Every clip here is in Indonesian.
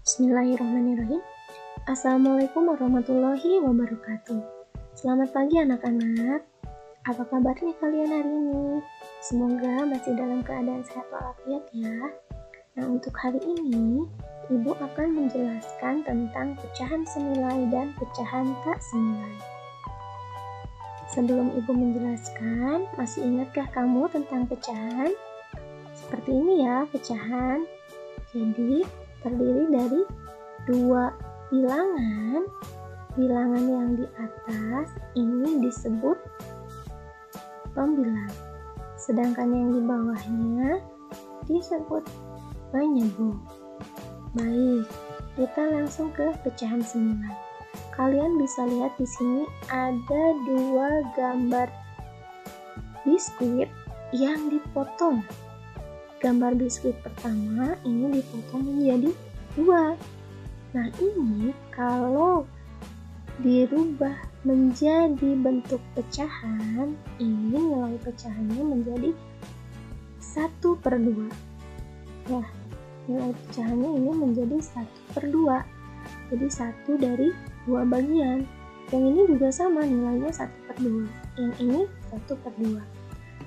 Bismillahirrahmanirrahim. Assalamualaikum warahmatullahi wabarakatuh. Selamat pagi anak-anak. Apa kabarnya kalian hari ini? Semoga masih dalam keadaan sehat walafiat ya. Nah, untuk hari ini Ibu akan menjelaskan tentang pecahan senilai dan pecahan tak senilai. Sebelum Ibu menjelaskan, masih ingatkah kamu tentang pecahan? Seperti ini ya pecahan. Jadi terdiri dari dua bilangan. Bilangan yang di atas ini disebut pembilang, sedangkan yang di bawahnya disebut penyebut. Baik, kita langsung ke pecahan senilai. Kalian bisa lihat di sini ada dua gambar biskuit yang dipotong. Gambar biskuit pertama ini dipotong menjadi dua. Nah, ini kalau dirubah menjadi bentuk pecahan, ini nilai pecahannya menjadi 1/2. Ya, nilai pecahannya ini menjadi 1/2. Jadi 1 dari 2 bagian. Yang ini juga sama, nilainya 1/2. Yang ini 1/2.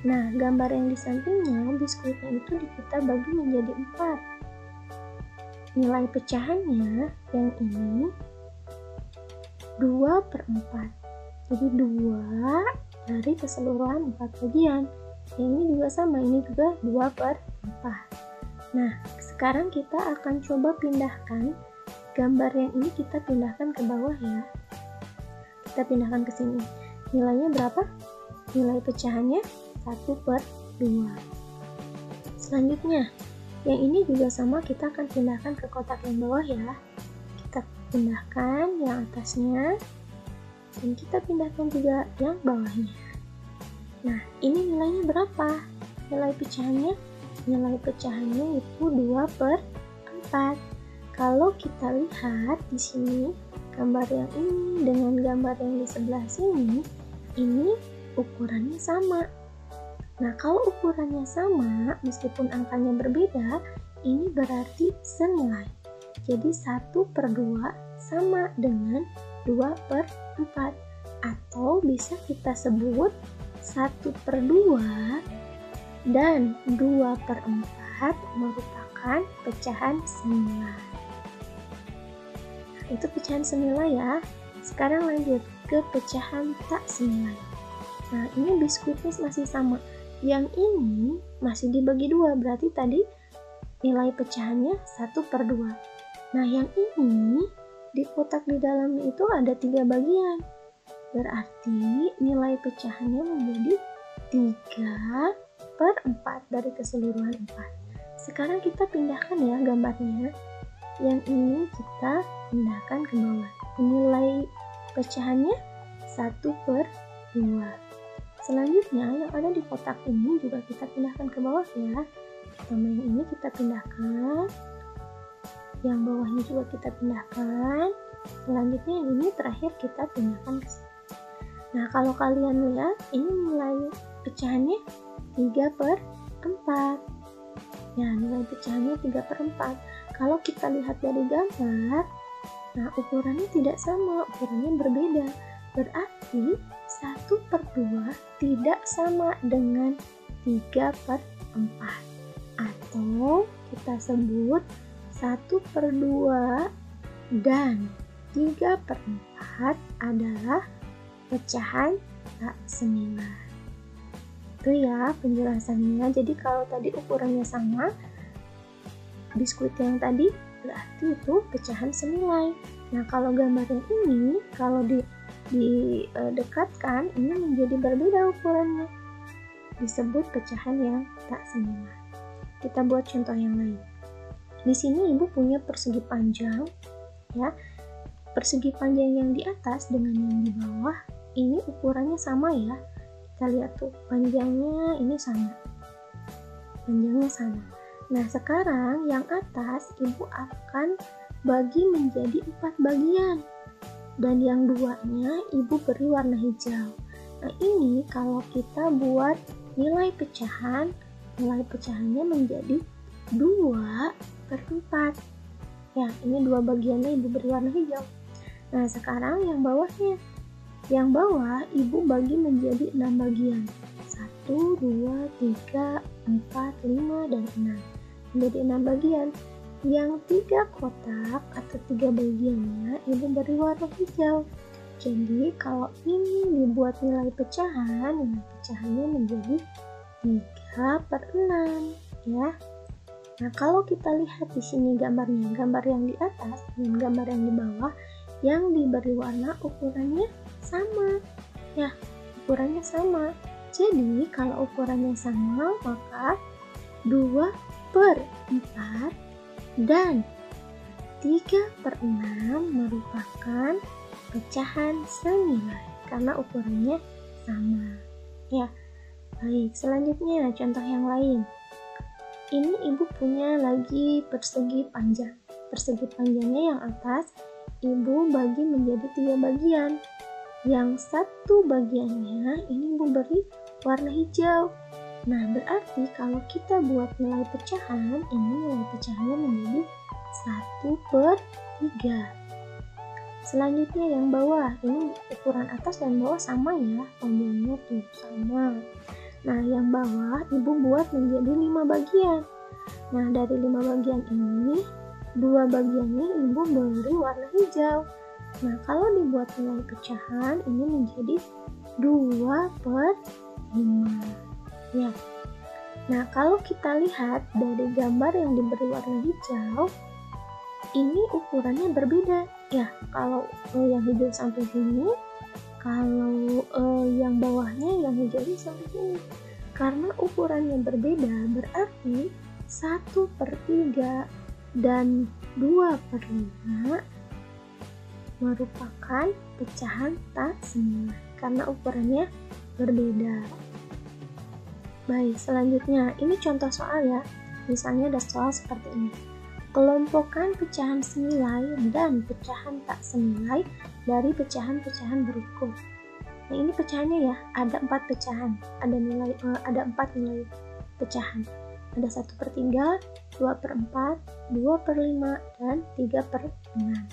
Nah, gambar yang di sampingnya, biskuitnya itu kita bagi menjadi 4. Nilai pecahannya yang ini 2/4. Jadi 2 dari keseluruhan 4 bagian. Yang ini juga sama, ini juga 2/4. Nah, sekarang kita akan coba pindahkan gambar yang ini, kita pindahkan ke bawah ya. Kita pindahkan ke sini. Nilainya berapa? Nilai pecahannya 1/2. Selanjutnya, yang ini juga sama, kita akan pindahkan ke kotak yang bawah ya. Kita pindahkan yang atasnya, dan kita pindahkan juga yang bawahnya. Nah, ini nilainya berapa? Nilai pecahannya? Nilai pecahannya itu 2/4. Kalau kita lihat di sini, gambar yang ini dengan gambar yang di sebelah sini, ini ukurannya sama. Nah, kalau ukurannya sama, meskipun angkanya berbeda, ini berarti senilai. Jadi 1/2 sama dengan 2/4. Atau bisa kita sebut 1/2 dan 2/4 merupakan pecahan senilai. Nah, itu pecahan senilai ya. Sekarang lanjut ke pecahan tak senilai. Nah, ini biskuitnya masih sama. Yang ini masih dibagi 2, berarti tadi nilai pecahannya 1/2. Nah, yang ini di kotak di dalamnya itu ada 3 bagian. Berarti nilai pecahannya menjadi 3/4 dari keseluruhan 4. Sekarang kita pindahkan ya gambarnya. Yang ini kita pindahkan ke bawah. Nilai pecahannya 1/2. Selanjutnya, yang ada di kotak ini juga kita pindahkan ke bawah ya. Pertama yang ini kita pindahkan, yang bawahnya juga kita pindahkan. Selanjutnya yang ini terakhir kita pindahkan ke sini. Nah, kalau kalian lihat, ini nilai pecahannya 3/4. Ya, nilai pecahannya 3/4. Kalau kita lihat dari gambar, nah ukurannya tidak sama, ukurannya berbeda. Berarti 1/2 tidak sama dengan 3/4. Atau kita sebut 1/2 dan 3/4 adalah pecahan tak senilai. Itu ya penjelasannya. Jadi kalau tadi ukurannya sama, biskuit yang tadi berarti itu pecahan senilai. Nah, kalau gambar yang ini, kalau didekatkan, ini menjadi berbeda ukurannya, disebut pecahan yang tak senilai. Kita buat contoh yang lain. Di sini Ibu punya persegi panjang ya. Persegi panjang yang di atas dengan yang di bawah ini ukurannya sama ya. Kita lihat tuh, panjangnya ini sama. Panjangnya sama. Nah, sekarang yang atas Ibu akan bagi menjadi 4 bagian. Dan yang 2-nya Ibu beri warna hijau. Nah, ini kalau kita buat nilai pecahannya menjadi 2/4. Ya, ini dua bagiannya ibu beri warna hijau. Nah, sekarang yang bawahnya. Yang bawah ibu bagi menjadi 6 bagian. 1, 2, 3, 4, 5, dan 6. Menjadi 6 bagian. Yang 3 kotak atau 3 bagiannya ibu beri warna hijau. Jadi kalau ini dibuat nilai pecahannya menjadi 3/6 ya. Nah, kalau kita lihat di sini gambarnya, gambar yang di atas dan gambar yang di bawah, yang diberi warna ukurannya sama. Ya, ukurannya sama. Jadi, kalau ukurannya sama, maka 2/4 dan 3/6 merupakan pecahan senilai karena ukurannya sama. Ya, baik. Selanjutnya, contoh yang lain. Ini ibu punya lagi persegi panjang. Persegi panjangnya yang atas ibu bagi menjadi 3 bagian. Yang satu bagiannya ini ibu beri warna hijau. Nah, berarti kalau kita buat nilai pecahan, ini nilai pecahannya menjadi 1/3. Selanjutnya yang bawah, ini ukuran atas dan bawah sama ya, panjangnya tuh sama. Nah, yang bawah ibu buat menjadi 5 bagian. Nah, dari 5 bagian ini, 2 bagiannya ibu beri warna hijau. Nah, kalau dibuat nilai pecahan, ini menjadi 2/5. Ya. Nah, kalau kita lihat dari gambar yang diberi warna hijau, ini ukurannya berbeda. Ya, kalau yang hijau sampai sini, kalau yang bawahnya yang hijaunya sampai sini. Karena ukurannya berbeda, berarti 1/3 dan 2/5 merupakan pecahan tak senilai karena ukurannya berbeda. Baik, selanjutnya ini contoh soal ya. Misalnya ada soal seperti ini. Kelompokkan pecahan senilai dan pecahan tak senilai dari pecahan-pecahan berikut. Nah, ini pecahannya ya, ada 4 pecahan, ada 4 nilai pecahan. Ada 1/3, 2/4, 2/5, dan 3/6.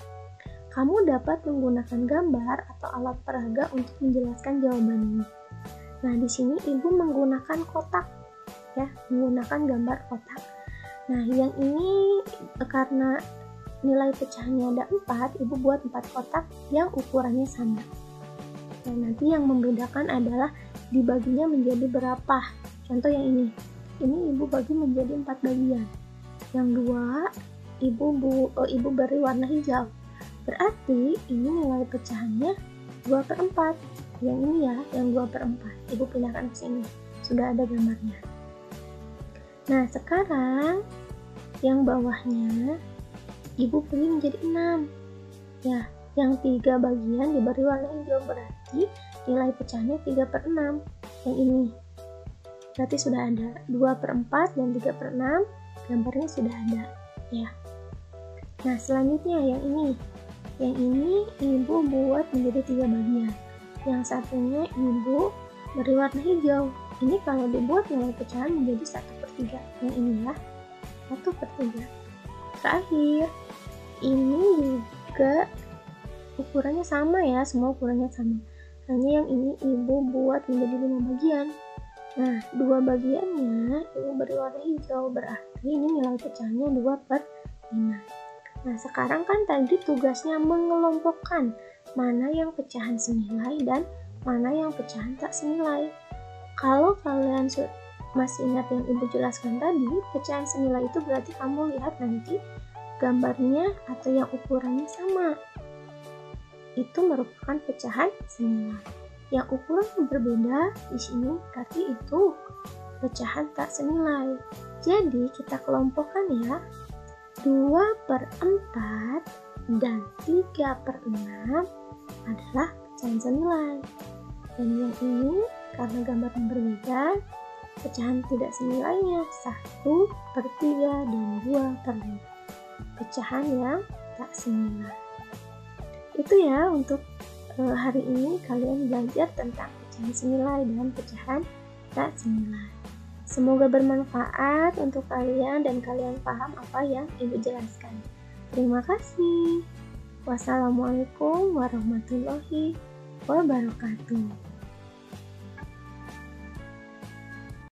Kamu dapat menggunakan gambar atau alat peraga untuk menjelaskan jawaban ini. Nah, di sini ibu menggunakan kotak, ya, menggunakan gambar kotak. Nah, yang ini karena nilai pecahannya ada 4, ibu buat 4 kotak yang ukurannya sama. Nah, nanti yang membedakan adalah dibaginya menjadi berapa. Contoh yang ini ibu bagi menjadi 4 bagian. Yang 2 ibu beri warna hijau. Berarti ini nilai pecahannya 2/4. Yang ini ya, yang 2/4. Ibu pindahkan ke sini. Sudah ada gambarnya. Nah, sekarang yang bawahnya ibu beri menjadi 6. Ya, yang 3 bagian diberi warna hijau, berarti nilai pecahannya 3/6. Yang ini berarti sudah ada 2/4 dan 3/6, gambarnya sudah ada ya. Nah, selanjutnya yang ini ibu buat menjadi 3 bagian. Yang satunya ibu beri warna hijau. Ini kalau dibuat nilai pecahan menjadi 1/3. Yang ini ya, 1/3. Terakhir, ini juga ukurannya sama ya, semua ukurannya sama. Hanya yang ini ibu buat menjadi 5 bagian. Nah, 2 bagiannya ibu beri warna hijau, berarti ini nilai pecahannya 2/5. Nah, sekarang kan tadi tugasnya mengelompokkan mana yang pecahan senilai dan mana yang pecahan tak senilai. Kalau kalian masih ingat yang ibu jelaskan tadi, pecahan senilai itu berarti kamu lihat nanti gambarnya atau yang ukurannya sama. Itu merupakan pecahan senilai. Yang ukurannya berbeda di sini berarti itu pecahan tak senilai. Jadi kita kelompokkan ya. 2/4 dan 3/6 adalah pecahan senilai. Dan yang ini karena gambarnya berbeda, pecahan tidak senilainya 1/3 dan 2/5. Pecahan yang tak senilai. Itu ya untuk hari ini kalian belajar tentang pecahan senilai dan pecahan tak senilai. Semoga bermanfaat untuk kalian dan kalian paham apa yang ibu jelaskan. Terima kasih. Wassalamualaikum warahmatullahi wabarakatuh.